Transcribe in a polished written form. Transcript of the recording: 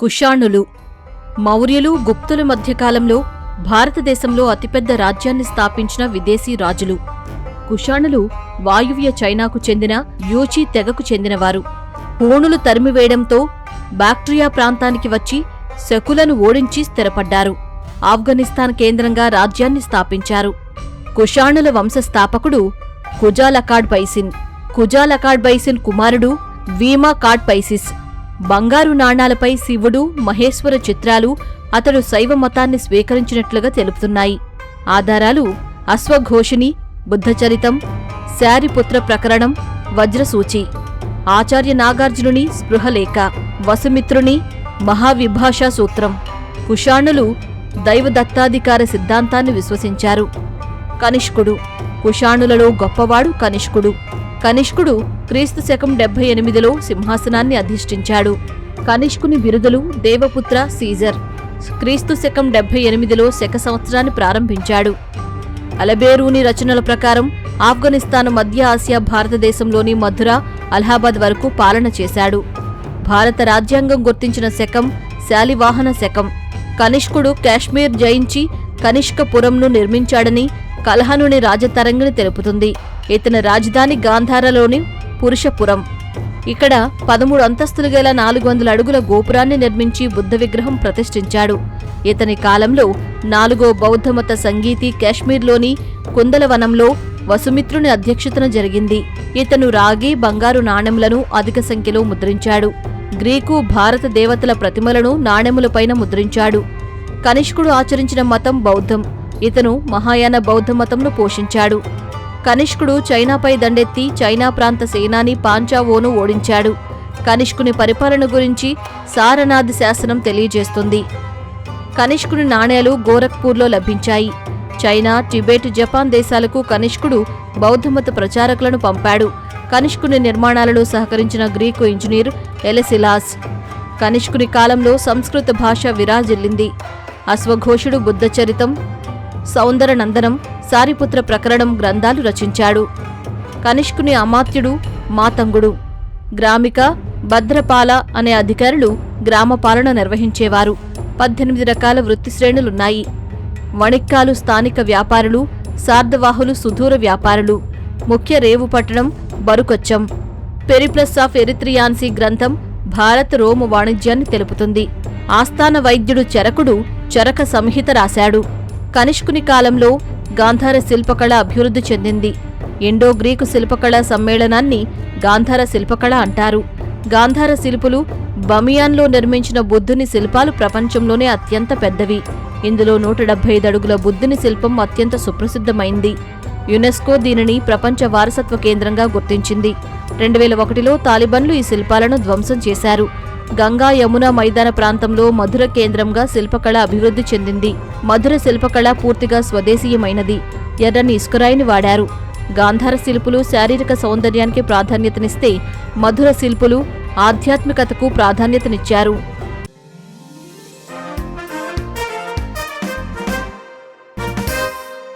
కుషాణులు మౌర్యులు, గుప్తుల మధ్యకాలంలో భారతదేశంలో అతిపెద్ద రాజ్యాన్ని స్థాపించిన విదేశీ రాజులు. కుషాణులు వాయువ్య చైనాకు చెందిన యూచీ తెగకు చెందినవారు. హూణులు తరిమివేయడంతో బాక్ట్రియా ప్రాంతానికి వచ్చి శకులను ఓడించి స్థిరపడ్డారు. ఆఫ్ఘనిస్తాన్ కేంద్రంగా రాజ్యాన్ని స్థాపించారు. కుషాణుల వంశస్థాపకుడు కుజాలకాడ్ బైసిన్. కుజాలకాడ్ బైసిన్ కుమారుడు వీమా కాడ్ పైసిస్. బంగారు నాణాలపై శివుడు, మహేశ్వర చిత్రాలు అతడు శైవ మతాన్ని స్వీకరించినట్లుగా తెలుపుతున్నాయి. ఆధారాలు అశ్వఘోషిని, బుద్ధచరితం, శారిపుత్ర ప్రకరణం, వజ్రసూచి, ఆచార్య నాగార్జునుని స్పృహలేఖ, వసుమిత్రుని మహావిభాషా సూత్రం. కుషాణులు దైవదత్తాధికార సిద్ధాంతాన్ని విశ్వసించారు. కనిష్కుడు కుషాణులలో గొప్పవాడు కనిష్కుడు. కనిష్కుడు క్రీస్తు శకం 78లో సింహాసనాన్ని అధిష్ఠించాడు. కనిష్కుని బిరుదులు దేవపుత్ర, సీజర్. క్రీస్తు శకం 78లో శక సంవత్సరాన్ని ప్రారంభించాడు. అలబేరూని రచనల ప్రకారం ఆఫ్ఘనిస్తాన్, మధ్య ఆసియా, భారతదేశంలోని మథుర, అలహాబాద్ వరకు పాలన చేశాడు. భారత రాజ్యాంగం గుర్తించిన శకం శాలివాహన శకం. కనిష్కుడు కాశ్మీర్ జయించి కనిష్కపురంను నిర్మించాడని కల్హనుని రాజతరంగిణి తెలుపుతుంది. ఇతని రాజధాని గాంధారలోని పురుషపురం. ఇక్కడ 13 అంతస్తులు గల 400 అడుగుల గోపురాన్ని నిర్మించి బుద్ధ విగ్రహం ప్రతిష్ఠించాడు. ఇతని కాలంలో 4వ బౌద్ధమత సంగీతి కాశ్మీర్లోని కుందలవనంలో వసుమిత్రుని అధ్యక్షతన జరిగింది. ఇతను రాగి, బంగారు నాణెములను అధిక సంఖ్యలో ముద్రించాడు. గ్రీకు, భారత దేవతల ప్రతిమలను నాణెములపైన ముద్రించాడు. కనిష్కుడు ఆచరించిన మతం బౌద్ధం. ఇతను మహాయాన బౌద్ధమతంను పోషించాడు. కనిష్కుడు చైనాపై దండెత్తి చైనా ప్రాంత సేనాని పాంచావోను ఓడించాడు. కనిష్కుని పరిపాలన గురించి సారనాథ్ శాసనం తెలియజేస్తుంది. కనిష్కుని నాణేలు గోరఖ్పూర్లో లభించాయి. చైనా, టిబెట్, జపాన్ దేశాలకు కనిష్కుడు బౌద్ధమత ప్రచారకులను పంపాడు. కనిష్కుని నిర్మాణాలలో సహకరించిన గ్రీకు ఇంజనీర్ ఎలెసిలాస్. కనిష్కుని కాలంలో సంస్కృత భాష విరాజిల్లింది. అశ్వఘోషుడు బుద్ధచరితం, సౌందరనందనం, సారిపుత్ర ప్రకరణం గ్రంథాలు రచించాడు. కనిష్కుని అమాత్యుడు మాతంగుడు. గ్రామిక, భద్రపాల అనే అధికారులు గ్రామపాలన నిర్వహించేవారు. 18 రకాల వృత్తి శ్రేణులున్నాయి. వణిక్కాలు స్థానిక వ్యాపారులు, సార్ధవాహులు సుదూర వ్యాపారులు. ముఖ్య రేవు పట్టణం బరుకొచ్చం. పెరిప్లస్ ఆఫ్ ఎరిత్రియాన్సీ గ్రంథం భారత్ రోము వాణిజ్యాన్ని తెలుపుతుంది. ఆస్థాన వైద్యుడు చరకుడు చరక సంహిత రాశాడు. కనిష్కుని కాలంలో గాంధార శిల్పకళ అభివృద్ధి చెందింది. ఇండో గ్రీకు శిల్పకళా సమ్మేళనాన్ని గాంధార శిల్పకళ అంటారు. గాంధార శిల్పులు బమియాన్లో నిర్మించిన బుద్ధుని శిల్పాలు ప్రపంచంలోనే అత్యంత పెద్దవి. ఇందులో 175 అడుగుల బుద్ధుని శిల్పం అత్యంత సుప్రసిద్ధమైంది. యునెస్కో దీనిని ప్రపంచ వారసత్వ కేంద్రంగా గుర్తించింది. 2001లో తాలిబన్లు ఈ శిల్పాలను ధ్వంసం చేశారు. గంగా, యమున మైదాన ప్రాంతంలో మధుర కేంద్రంగా శిల్పకళ అభివృద్ధి చెందింది. మధుర శిల్పకళ పూర్తిగా స్వదేశీయమైనది. ఎర్రని ఇసుకరాయిని వాడారు. గాంధార శిల్పులు శారీరక సౌందర్యానికి ప్రాధాన్యతనిస్తే మధుర శిల్పులు ఆధ్యాత్మికతకు ప్రాధాన్యతనిచ్చారు.